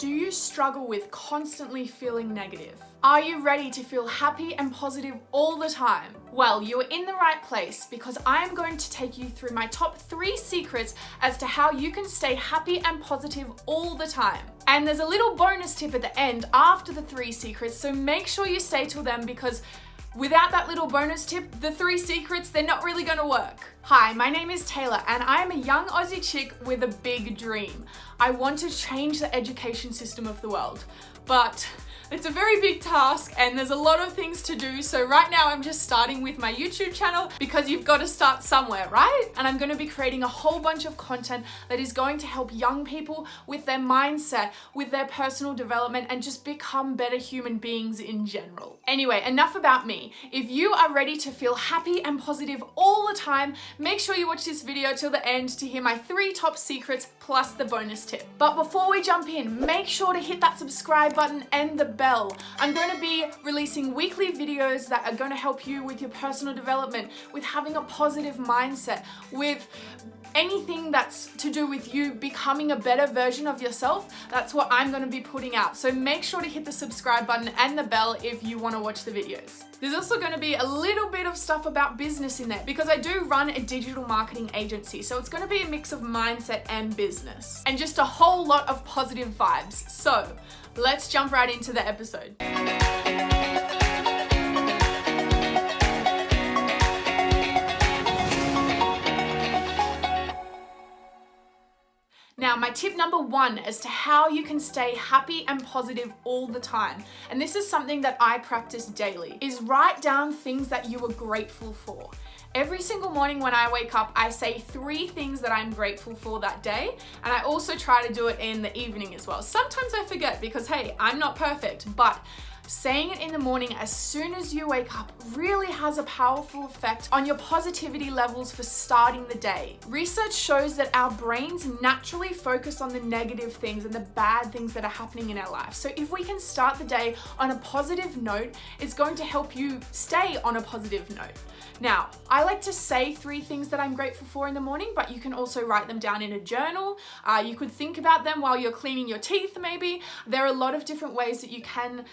Do you struggle with constantly feeling negative? Are you ready to feel happy and positive all the time? Well, you're in the right place because I'm going to take you through my top 3 secrets as to how you can stay happy and positive all the time. And there's a little bonus tip at the end after the 3 secrets, so make sure you stay till then because without that little bonus tip, the 3 secrets, they're not really gonna work. Hi, my name is Taylor and I'm a young Aussie chick with a big dream. I want to change the education system of the world, but it's a very big task and there's a lot of things to do. So right now I'm just starting with my YouTube channel because you've got to start somewhere, right? And I'm going to be creating a whole bunch of content that is going to help young people with their mindset, with their personal development, and just become better human beings in general. Anyway, enough about me. If you are ready to feel happy and positive all the time, make sure you watch this video till the end to hear my 3 top secrets plus the bonus tip. But before we jump in, make sure to hit that subscribe button and the bell. I'm going to be releasing weekly videos that are going to help you with your personal development, with having a positive mindset, with anything that's to do with you becoming a better version of yourself. That's what I'm going to be putting out. So make sure to hit the subscribe button and the bell if you want to watch the videos. There's also going to be a little bit of stuff about business in there because I do run a digital marketing agency. So it's going to be a mix of mindset and business and just a whole lot of positive vibes. So let's jump right into the episode. Now, my tip number 1 as to how you can stay happy and positive all the time, and this is something that I practice daily, is write down things that you are grateful for. Every single morning when I wake up, I say 3 things that I'm grateful for that day, and I also try to do it in the evening as well. Sometimes I forget because, hey, I'm not perfect, but saying it in the morning as soon as you wake up really has a powerful effect on your positivity levels for starting the day. Research shows that our brains naturally focus on the negative things and the bad things that are happening in our life. So if we can start the day on a positive note, it's going to help you stay on a positive note. Now, I like to say 3 things that I'm grateful for in the morning, but you can also write them down in a journal. You could think about them while you're cleaning your teeth, maybe. There are a lot of different ways that you can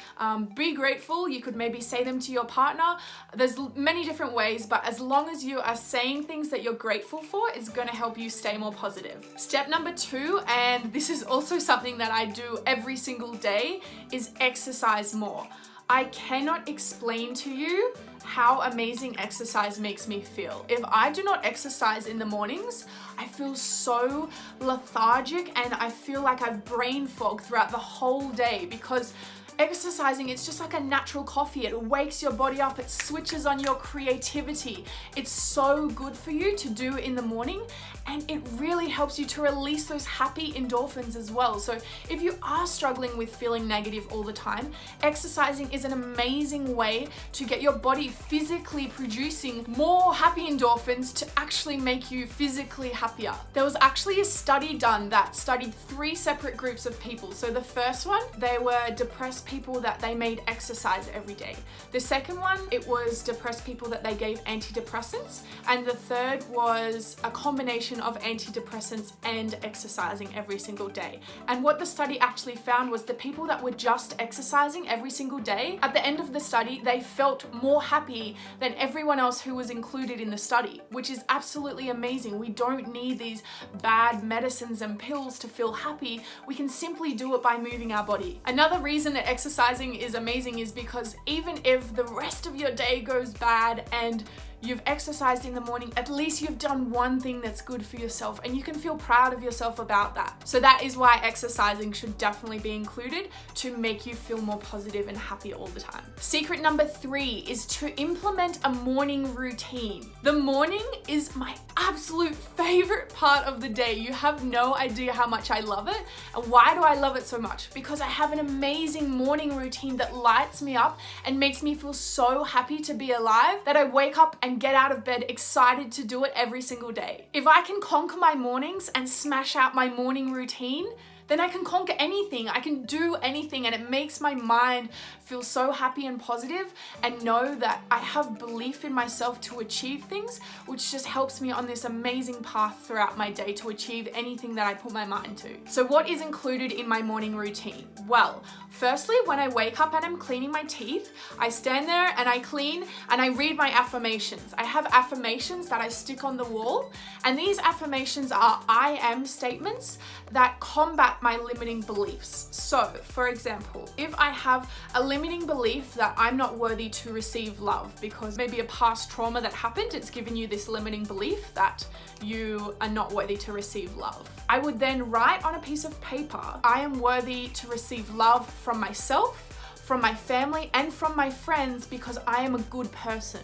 be grateful. You could maybe say them to your partner. There's many different ways, but as long as you are saying things that you're grateful for, it's going to help you stay more positive. Step number 2, and this is also something that I do every single day, is exercise more. I cannot explain to you how amazing exercise makes me feel. If I do not exercise in the mornings, I feel so lethargic and I feel like I've brain fog throughout the whole day because exercising, it's just like a natural coffee. It wakes your body up, it switches on your creativity. It's so good for you to do in the morning and it really helps you to release those happy endorphins as well. So if you are struggling with feeling negative all the time, exercising is an amazing way to get your body physically producing more happy endorphins to actually make you physically happier. There was actually a study done that studied 3 separate groups of people. So the first one, they were depressed people that they made exercise every day. The second one, it was depressed people that they gave antidepressants. And the third was a combination of antidepressants and exercising every single day. And what the study actually found was the people that were just exercising every single day, at the end of the study, they felt more happy than everyone else who was included in the study, which is absolutely amazing. We don't need these bad medicines and pills to feel happy. We can simply do it by moving our body. Another reason that exercising is amazing is because even if the rest of your day goes bad and you've exercised in the morning, at least you've done one thing that's good for yourself and you can feel proud of yourself about that. So that is why exercising should definitely be included to make you feel more positive and happy all the time. Secret number 3 is to implement a morning routine. The morning is my absolute favorite part of the day. You have no idea how much I love it. And why do I love it so much? Because I have an amazing morning routine that lights me up and makes me feel so happy to be alive that I wake up and get out of bed excited to do it every single day. If I can conquer my mornings and smash out my morning routine, then I can conquer anything. I can do anything, and it makes my mind feel so happy and positive, and know that I have belief in myself to achieve things, which just helps me on this amazing path throughout my day to achieve anything that I put my mind to. So what is included in my morning routine? Well, firstly, when I wake up and I'm cleaning my teeth, I stand there and I clean and I read my affirmations. I have affirmations that I stick on the wall, and these affirmations are I am statements that combat my limiting beliefs. So, for example, if I have a limiting belief that I'm not worthy to receive love because maybe a past trauma that happened, it's given you this limiting belief that you are not worthy to receive love, I would then write on a piece of paper, I am worthy to receive love from myself, from my family, and from my friends because I am a good person.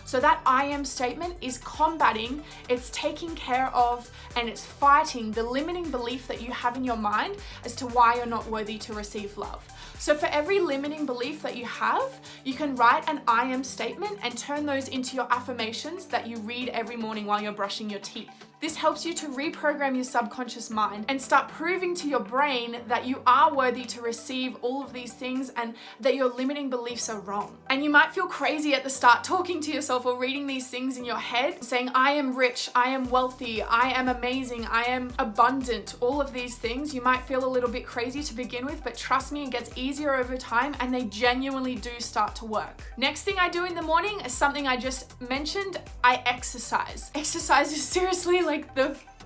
So that I am statement is combating, it's taking care of, and it's fighting the limiting belief that you have in your mind as to why you're not worthy to receive love. So for every limiting belief that you have, you can write an I am statement and turn those into your affirmations that you read every morning while you're brushing your teeth. This helps you to reprogram your subconscious mind and start proving to your brain that you are worthy to receive all of these things and that your limiting beliefs are wrong. And you might feel crazy at the start talking to yourself or reading these things in your head, saying, I am rich, I am wealthy, I am amazing, I am abundant, all of these things. You might feel a little bit crazy to begin with, but trust me, it gets easier over time and they genuinely do start to work. Next thing I do in the morning is something I just mentioned, I exercise. Exercise is seriously like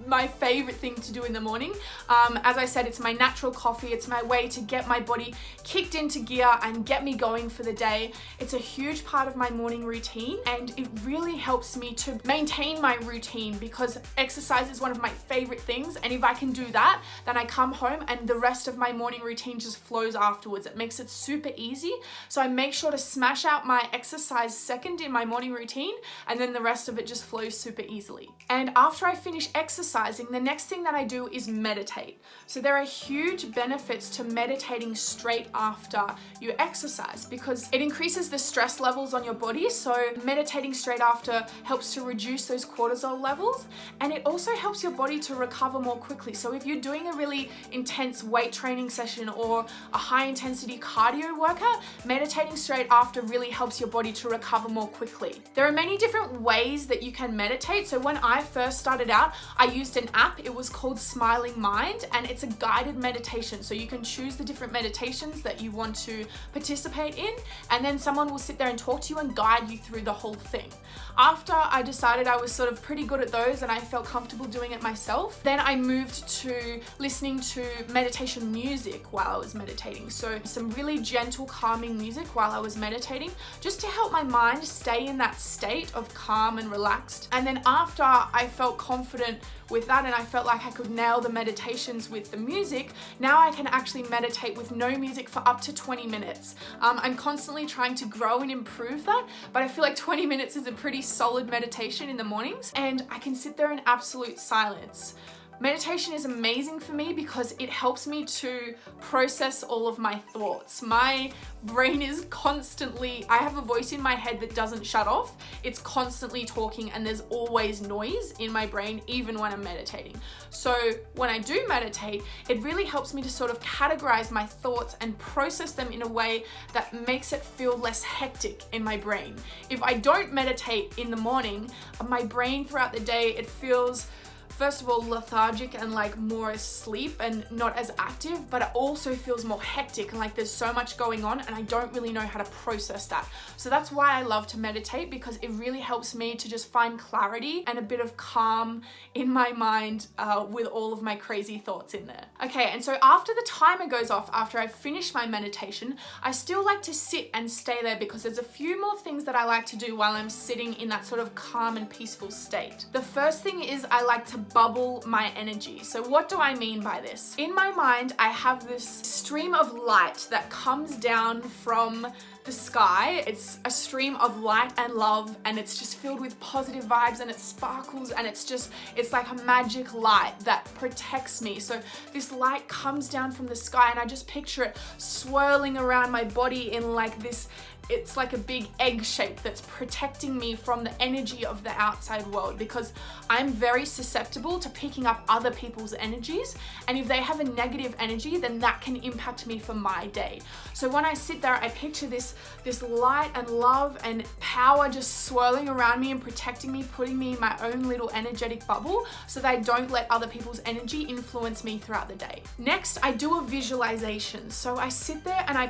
my favorite thing to do in the morning. As I said, it's my natural coffee. It's my way to get my body kicked into gear and get me going for the day. It's a huge part of my morning routine, and it really helps me to maintain my routine because exercise is one of my favorite things. And if I can do that, then I come home and the rest of my morning routine just flows afterwards. It makes it super easy. So I make sure to smash out my exercise second in my morning routine, and then the rest of it just flows super easily. And after I finish exercising, the next thing that I do is meditate. So there are huge benefits to meditating straight after you exercise because it increases the stress levels on your body. So meditating straight after helps to reduce those cortisol levels, and it also helps your body to recover more quickly. So if you're doing a really intense weight training session or a high intensity cardio workout, meditating straight after really helps your body to recover more quickly. There are many different ways that you can meditate. So when I first started out, I used an app. It was called Smiling Mind, and it's a guided meditation. So you can choose the different meditations that you want to participate in, and then someone will sit there and talk to you and guide you through the whole thing. After I decided I was sort of pretty good at those and I felt comfortable doing it myself, then I moved to listening to meditation music while I was meditating. So some really gentle, calming music while I was meditating, just to help my mind stay in that state of calm and relaxed. And then after I felt confident with that and I felt like I could nail the meditations with the music, now I can actually meditate with no music for up to 20 minutes. I'm constantly trying to grow and improve that, but I feel like 20 minutes is a pretty solid meditation in the mornings, and I can sit there in absolute silence. Meditation is amazing for me because it helps me to process all of my thoughts. My brain is constantly, I have a voice in my head that doesn't shut off. It's constantly talking and there's always noise in my brain, even when I'm meditating. So when I do meditate, it really helps me to sort of categorize my thoughts and process them in a way that makes it feel less hectic in my brain. If I don't meditate in the morning, my brain throughout the day, it feels first of all lethargic and like more asleep and not as active, but it also feels more hectic and like there's so much going on and I don't really know how to process that. So that's why I love to meditate, because it really helps me to just find clarity and a bit of calm in my mind with all of my crazy thoughts in there. Okay, and so after the timer goes off, after I've finished my meditation, I still like to sit and stay there because there's a few more things that I like to do while I'm sitting in that sort of calm and peaceful state. The first thing is I like to bubble my energy. So what do I mean by this? In my mind, I have this stream of light that comes down from the sky. It's a stream of light and love, and it's just filled with positive vibes, and it sparkles, and it's like a magic light that protects me. So this light comes down from the sky, and I just picture it swirling around my body in like this, it's like a big egg shape that's protecting me from the energy of the outside world, because I'm very susceptible to picking up other people's energies, and if they have a negative energy, then that can impact me for my day. So when I sit there, I picture this light and love and power just swirling around me and protecting me, putting me in my own little energetic bubble so that I don't let other people's energy influence me throughout the day. Next, I do a visualization. So I sit there and I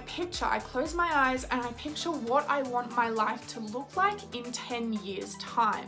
close my eyes and I picture what I want my life to look like in 10 years time.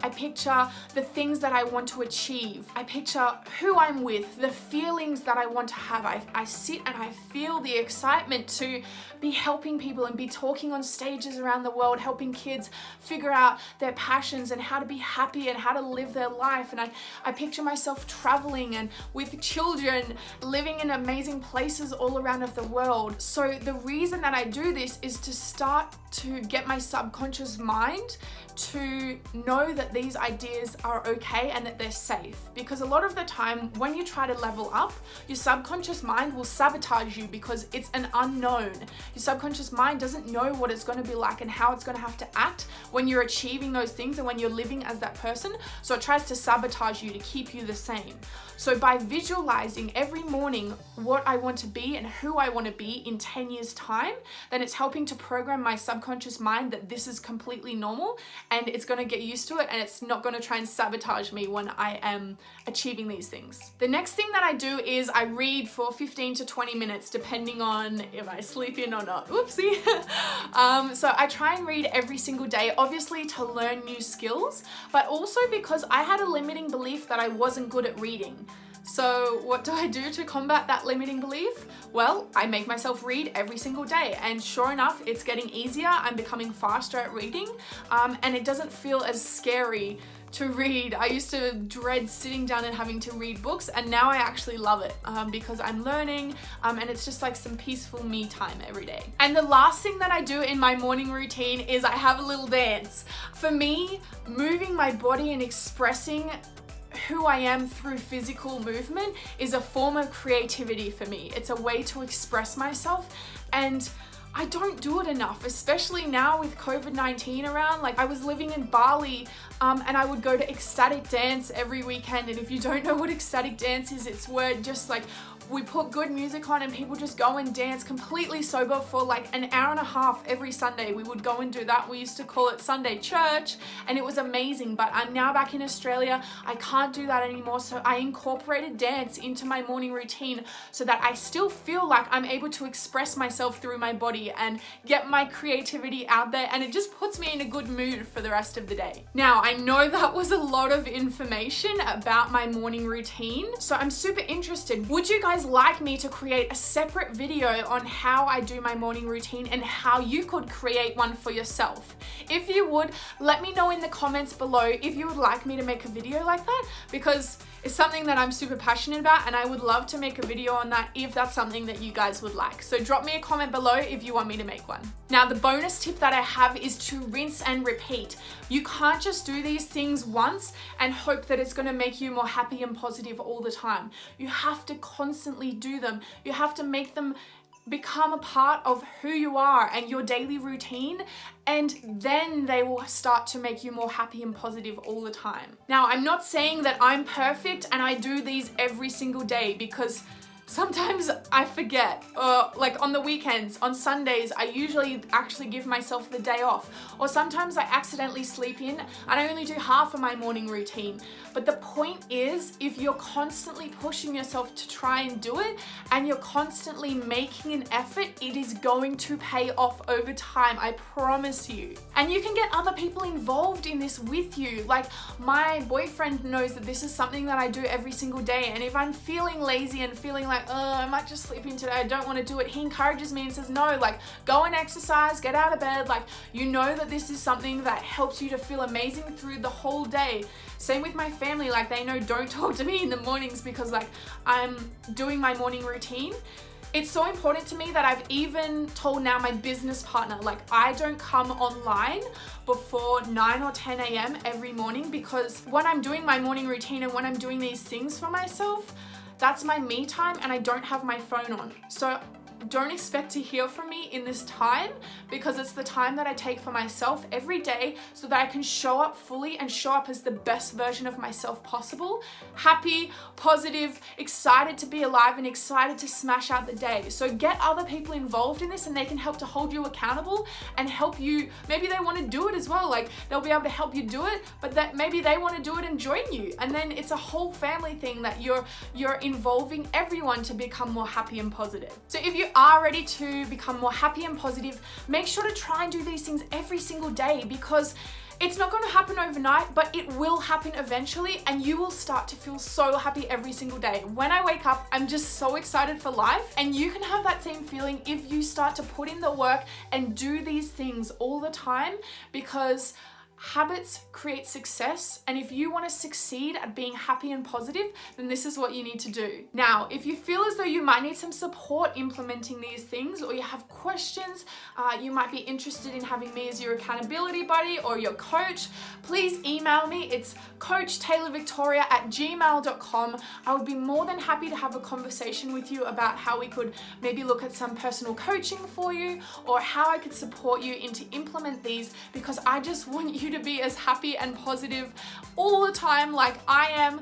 I picture the things that I want to achieve. I picture who I'm with, the feelings that I want to have. I sit and I feel the excitement to be helping people and be talking on stages around the world, helping kids figure out their passions and how to be happy and how to live their life. And I picture myself traveling and with children, living in amazing places all around of the world. So the reason that I do this is to start to get my subconscious mind to know that these ideas are okay and that they're safe. Because a lot of the time when you try to level up, your subconscious mind will sabotage you because it's an unknown. Your subconscious mind doesn't know what it's going to be like and how it's going to have to act when you're achieving those things and when you're living as that person. So it tries to sabotage you to keep you the same. So by visualizing every morning what I want to be and who I want to be in 10 years time, then it's helping to program my subconscious mind that this is completely normal and it's going to get used to it, and it's not going to try and sabotage me when I am achieving these things. The next thing that I do is I read for 15 to 20 minutes depending on if I sleep in or not. Oopsie. So I try and read every single day, obviously to learn new skills, but also because I had a limiting belief that I wasn't good at reading. So what do I do to combat that limiting belief? Well, I make myself read every single day, and sure enough, it's getting easier. I'm becoming faster at reading, and it doesn't feel as scary to read. I used to dread sitting down and having to read books, and now I actually love it because I'm learning, and it's just like some peaceful me time every day. And the last thing that I do in my morning routine is I have a little dance. For me, moving my body and expressing who I am through physical movement is a form of creativity for me. It's a way to express myself, and I don't do it enough, especially now with COVID-19 around. Like, I was living in Bali and I would go to ecstatic dance every weekend. And if you don't know what ecstatic dance is, it's where just like we put good music on and people just go and dance completely sober for like an hour and a half every Sunday. We would go and do that. We used to call it Sunday church, and it was amazing. But I'm now back in Australia. I can't do that anymore. So I incorporated dance into my morning routine so that I still feel like I'm able to express myself through my body and get my creativity out there. And it just puts me in a good mood for the rest of the day. Now, I know that was a lot of information about my morning routine, so I'm super interested. Would you guys like me to create a separate video on how I do my morning routine and how you could create one for yourself? If you would, let me know in the comments below if you would like me to make a video like that, because it's something that I'm super passionate about, and I would love to make a video on that if that's something that you guys would like. So drop me a comment below if you want me to make one. Now, the bonus tip that I have is to rinse and repeat. You can't just do these things once and hope that it's going to make you more happy and positive all the time. You have to constantly do them. You have to make them become a part of who you are and your daily routine, and then they will start to make you more happy and positive all the time. Now, I'm not saying that I'm perfect and I do these every single day, because sometimes I forget, or like on the weekends, on Sundays, I usually actually give myself the day off. Or sometimes I accidentally sleep in and I only do half of my morning routine. But the point is, if you're constantly pushing yourself to try and do it, and you're constantly making an effort, it is going to pay off over time, I promise you. And you can get other people involved in this with you. Like, my boyfriend knows that this is something that I do every single day, and if I'm feeling lazy and feeling like, oh, I might just sleep in today, I don't want to do it, he encourages me and says, no, like, go and exercise, get out of bed. Like, you know that this is something that helps you to feel amazing through the whole day. Same with my family, like, they know don't talk to me in the mornings because like I'm doing my morning routine. It's so important to me that I've even told now my business partner, like I don't come online before 9 or 10 a.m. every morning, because when I'm doing my morning routine and when I'm doing these things for myself, that's my me time and I don't have my phone on. So don't expect to hear from me in this time, because it's the time that I take for myself every day so that I can show up fully and show up as the best version of myself possible. Happy, positive, excited to be alive and excited to smash out the day. So get other people involved in this and they can help to hold you accountable and help you. Maybe they want to do it as well. Like they'll be able to help you do it, but that maybe they want to do it and join you. And then it's a whole family thing that you're involving everyone to become more happy and positive. So if you are ready to become more happy and positive, make sure to try and do these things every single day, because it's not going to happen overnight, but it will happen eventually, and you will start to feel so happy every single day. When I wake up, I'm just so excited for life, and you can have that same feeling if you start to put in the work and do these things all the time, because habits create success, and if you want to succeed at being happy and positive, then this is what you need to do. Now, if you feel as though you might need some support implementing these things, or you have questions, you might be interested in having me as your accountability buddy or your coach, please email me. It's coachtaylorvictoria@gmail.com. I would be more than happy to have a conversation with you about how we could maybe look at some personal coaching for you, or how I could support you into implement these, because I just want you to be as happy and positive all the time like I am.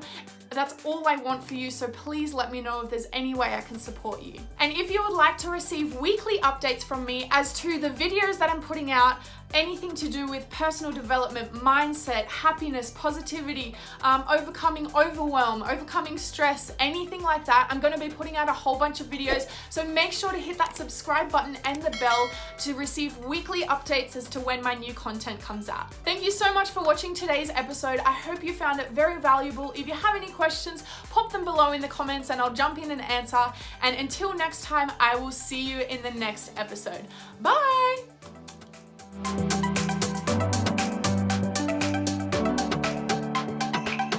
That's all I want for you, so please let me know if there's any way I can support you. And if you would like to receive weekly updates from me as to the videos that I'm putting out, anything to do with personal development, mindset, happiness, positivity, overcoming overwhelm, overcoming stress, anything like that, I'm going to be putting out a whole bunch of videos. So make sure to hit that subscribe button and the bell to receive weekly updates as to when my new content comes out. Thank you so much for watching today's episode. I hope you found it very valuable. If you have any questions, pop them below in the comments and I'll jump in and answer. And until next time, I will see you in the next episode. Bye!